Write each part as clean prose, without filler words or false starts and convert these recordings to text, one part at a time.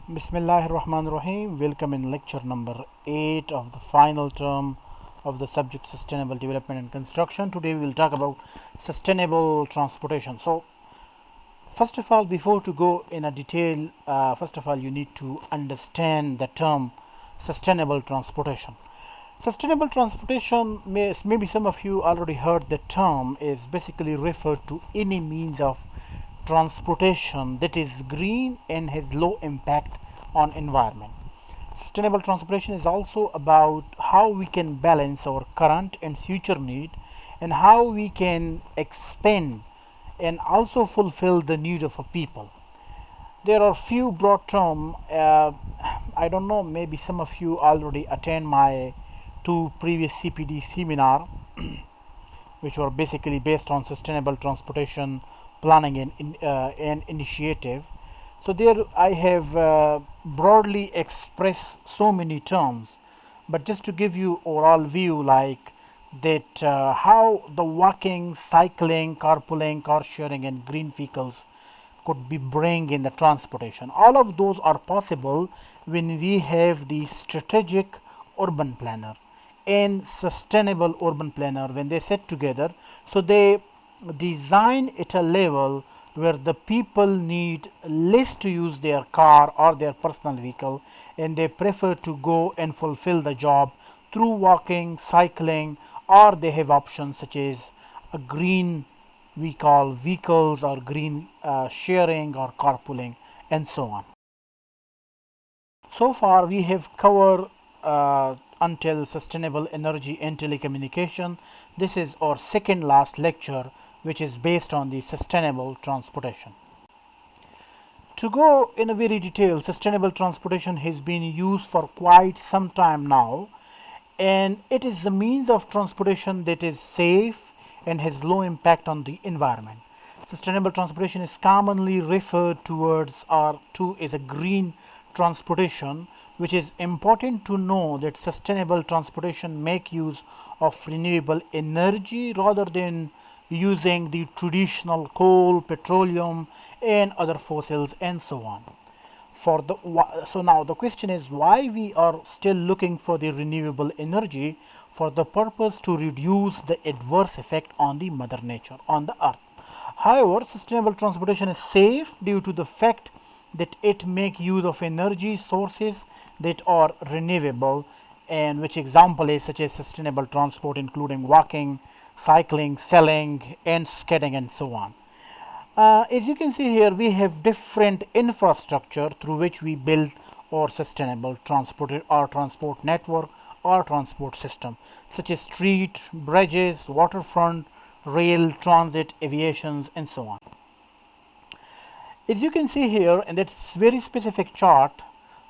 Bismillahirrahmanirrahim. Welcome in lecture number 8 of the final term of the subject sustainable development and construction. Today we will talk about sustainable transportation. So first of all, before to go in a detail, first of all you need to understand the term sustainable transportation. Sustainable transportation, maybe some of you already heard the term, is basically referred to any means of transportation that is green and has low impact on environment. Sustainable transportation is also about how we can balance our current and future need and how we can expand and also fulfill the need of a people. There are few broad terms. I don't know, maybe some of you already attend my two previous CPD seminar which were basically based on sustainable transportation planning and initiative. So there I have broadly expressed so many terms, but just to give you overall view like that, how the walking, cycling, carpooling, car sharing and green vehicles could be bring in the transportation. All of those are possible when we have the strategic urban planner and sustainable urban planner when they sit together. So they design at a level where the people need less to use their car or their personal vehicle, and they prefer to go and fulfill the job through walking, cycling, or they have options such as a green, we call vehicles, or green sharing or carpooling and so on. So far we have covered until sustainable energy and telecommunication. This is our second last lecture, which is based on the sustainable transportation. To go in a very detail, sustainable transportation has been used for quite some time now, and it is the means of transportation that is safe and has low impact on the environment. Sustainable transportation is commonly referred towards or to as a green transportation, which is important to know that sustainable transportation make use of renewable energy rather than using the traditional coal, petroleum and other fossils and so on. So now the question is why we are still looking for the renewable energy for the purpose to reduce the adverse effect on the mother nature, on the earth. However, sustainable transportation is safe due to the fact that it make use of energy sources that are renewable, and which example is such as sustainable transport including walking, cycling, sailing and skating and so on. As you can see here, we have different infrastructure through which we build our sustainable transport network or transport system, such as street, bridges, waterfront, rail, transit, aviations and so on. As you can see here, and that's very specific chart,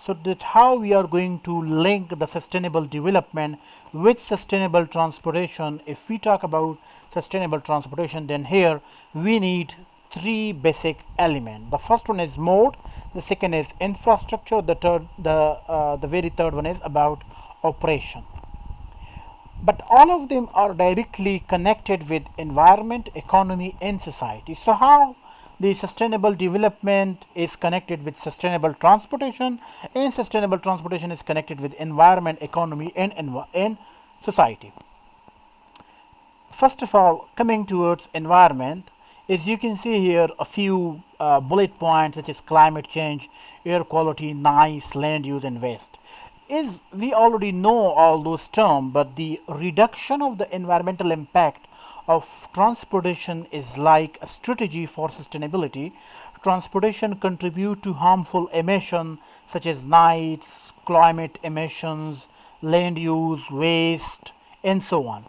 so that how we are going to link the sustainable development with sustainable transportation. If we talk about sustainable transportation, then here we need three basic elements. The first one is mode, the second is infrastructure, the very third one is about operation. But all of them are directly connected with environment, economy and society. So how the sustainable development is connected with sustainable transportation, and sustainable transportation is connected with environment, economy and society. First of all, coming towards environment, as you can see here a few bullet points such as climate change, air quality, noise, land use and waste. Is we already know all those terms, but the reduction of the environmental impact of transportation is like a strategy for sustainability. Transportation contribute to harmful emission such as noise, climate emissions, land use, waste and so on.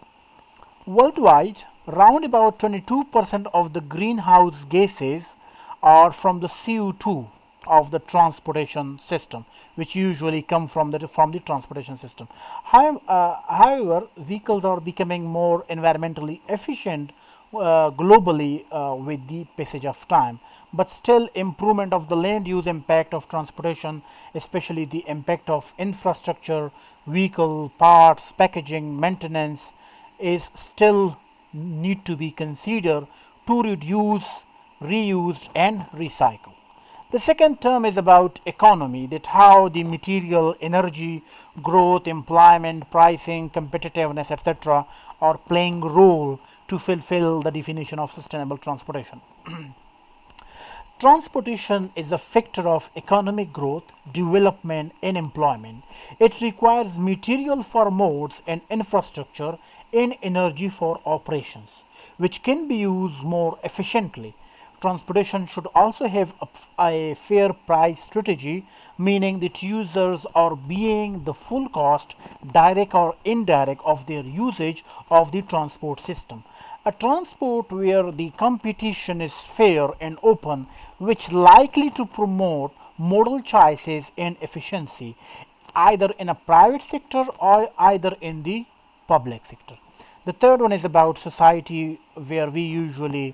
Worldwide, round about 22% of the greenhouse gases are from the CO2 of the transportation system, which usually come from the transportation system. However, vehicles are becoming more environmentally efficient globally with the passage of time, but still improvement of the land use impact of transportation, especially the impact of infrastructure, vehicle parts, packaging, maintenance, is still need to be considered to reduce, reuse and recycle. The second term is about economy, that how the material, energy, growth, employment, pricing, competitiveness, etc. are playing role to fulfill the definition of sustainable transportation. Transportation is a factor of economic growth, development, and employment. It requires material for modes and infrastructure and energy for operations, which can be used more efficiently. Transportation should also have a fair price strategy, meaning that users are being the full cost, direct or indirect, of their usage of the transport system. A transport where the competition is fair and open, which likely to promote modal choices and efficiency, either in a private sector or either in the public sector. The third one is about society, where we usually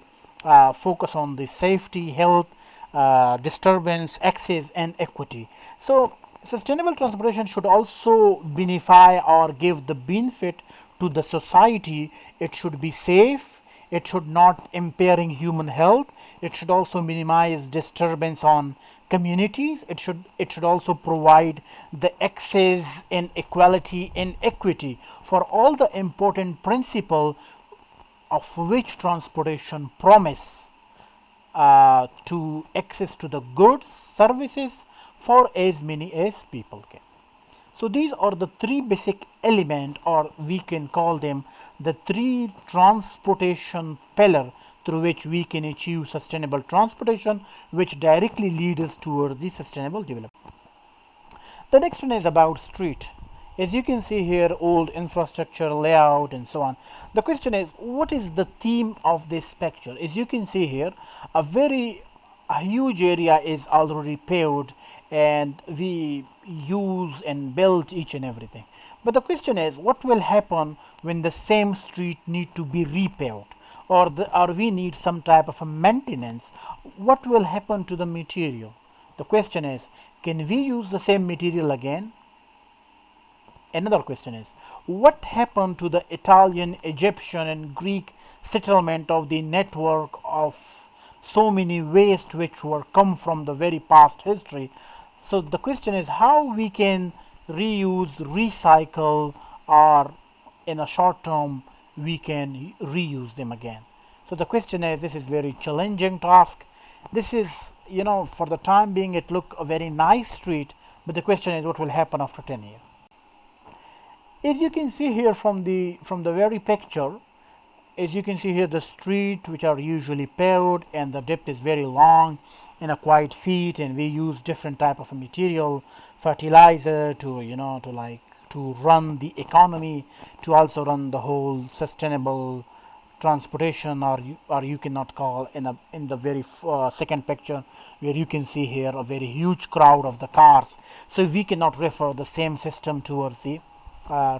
focus on the safety, health, disturbance, access, and equity. So, sustainable transportation should also benefit or give the benefit to the society. It should be safe. It should not impairing human health. It should also minimize disturbance on communities. It should also provide the access and equality and equity for all the important principle of which transportation promise to access to the goods, services for as many as people can. So these are the three basic elements, or we can call them the three transportation pillar through which we can achieve sustainable transportation, which directly lead us towards the sustainable development. The next one is about street. As you can see here, old infrastructure layout and so on. The question is, what is the theme of this picture? As you can see here, a huge area is already paved, and we use and build each and everything. But the question is, what will happen when the same street need to be repaved, or we need some type of a maintenance? What will happen to the material? The question is, can we use the same material again? Another question is, what happened to the Italian, Egyptian, and Greek settlement of the network of so many waste which were come from the very past history? So the question is, how we can reuse, recycle, or in a short term we can reuse them again. So the question is, this is very challenging task. This is, for the time being, it look a very nice street, but the question is, what will happen after 10 years? As you can see here from the very picture, as you can see here, the street which are usually paved, and the depth is very long, in a quite feet, and we use different type of material, fertilizer to run the economy, to also run the whole sustainable transportation, or you cannot call in the very second picture, where you can see here a very huge crowd of the cars. So we cannot refer the same system towards the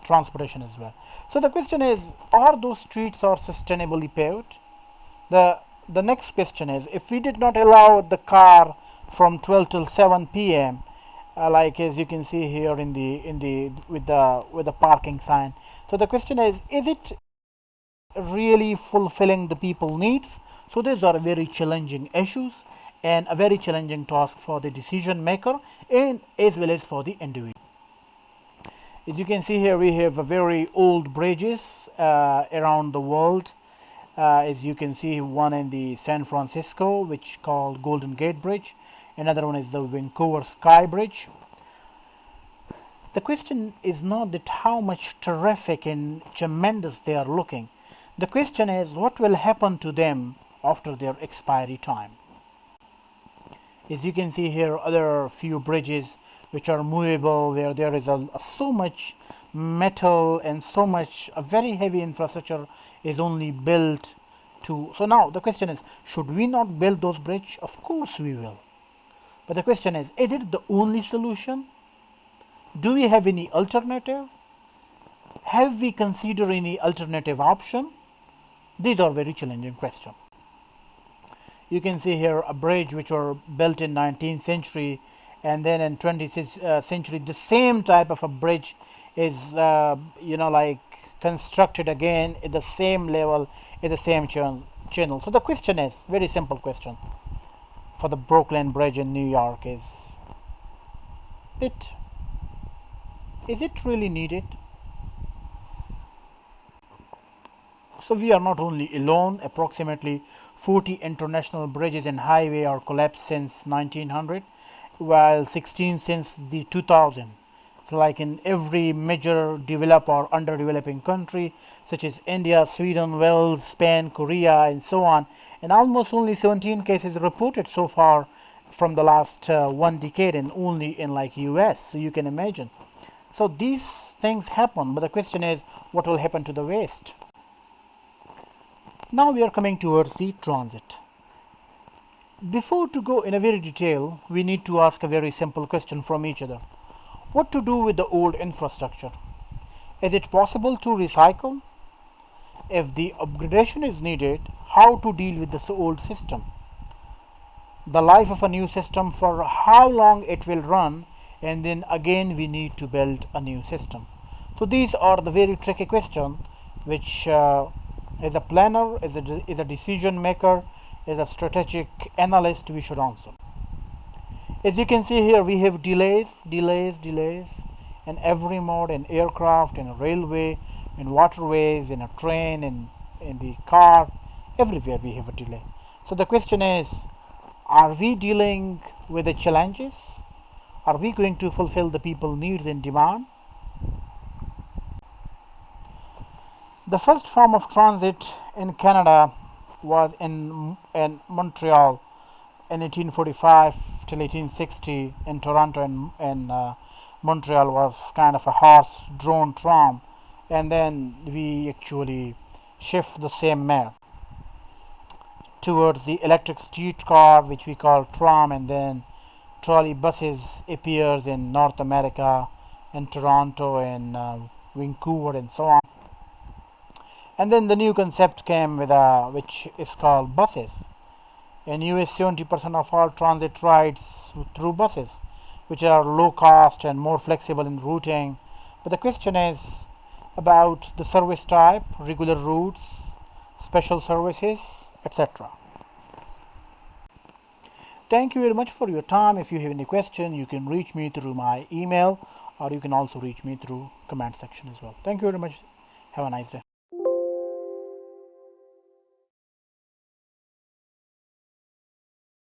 transportation as well. So the question is, are those streets are sustainably paved? The next question is, if we did not allow the car from 12 till 7 p.m., like as you can see here in the with the parking sign. So the question is it really fulfilling the people needs? So these are very challenging issues and a very challenging task for the decision maker and as well as for the individual. As you can see here, we have a very old bridges around the world. As you can see, one in the San Francisco, which called Golden Gate Bridge. Another one is the Vancouver Sky Bridge. The question is not that how much terrific and tremendous they are looking. The question is, what will happen to them after their expiry time? As you can see here, other few bridges which are movable, where there is so much metal and so much a very heavy infrastructure is only built to. So now the question is, should we not build those bridges? Of course we will. But the question is it the only solution? Do we have any alternative? Have we considered any alternative option? These are very challenging questions. You can see here a bridge which were built in 19th century, and then in 20th century the same type of a bridge is constructed again at the same level, at the same channel. So the question is very simple question. for the Brooklyn Bridge in New York it is it really needed? So we are not only alone. Approximately 40 international bridges and highway are collapsed since 1900, while 16 since the 2000. So like in every major developed or underdeveloping country such as India, Sweden, Wales, Spain, Korea, and so on, and almost only 17 cases reported so far from the last 1 decade, and only in like US. So you can imagine. So these things happen, but the question is, what will happen to the waste? Now we are coming towards the transit. Before to go in a very detail, we need to ask a very simple question from each other. What to do with the old infrastructure? Is it possible to recycle? If the upgradation is needed, how to deal with this old system? The life of a new system, for how long it will run, and then again we need to build a new system. So these are the very tricky questions which as a planner, as a decision maker, as a strategic analyst we should answer. As you can see here, we have delays in every mode, in aircraft, in a railway, in waterways, in a train, in the car, everywhere we have a delay. So the question is, are we dealing with the challenges? Are we going to fulfill the people's needs and demand? The first form of transit in Canada was in Montreal in 1845 till 1860. In Toronto and Montreal was kind of a horse-drawn tram, and then we actually shift the same map towards the electric streetcar, which we call tram, and then trolley buses appears in North America, in Toronto and Vancouver and so on. And then the new concept came with which is called buses. In US, 70% of all transit rides through buses, which are low cost and more flexible in routing. But the question is about the service type, regular routes, special services, etc. Thank you very much for your time. If you have any question, you can reach me through my email, or you can also reach me through comment section as well. Thank you very much. Have a nice day.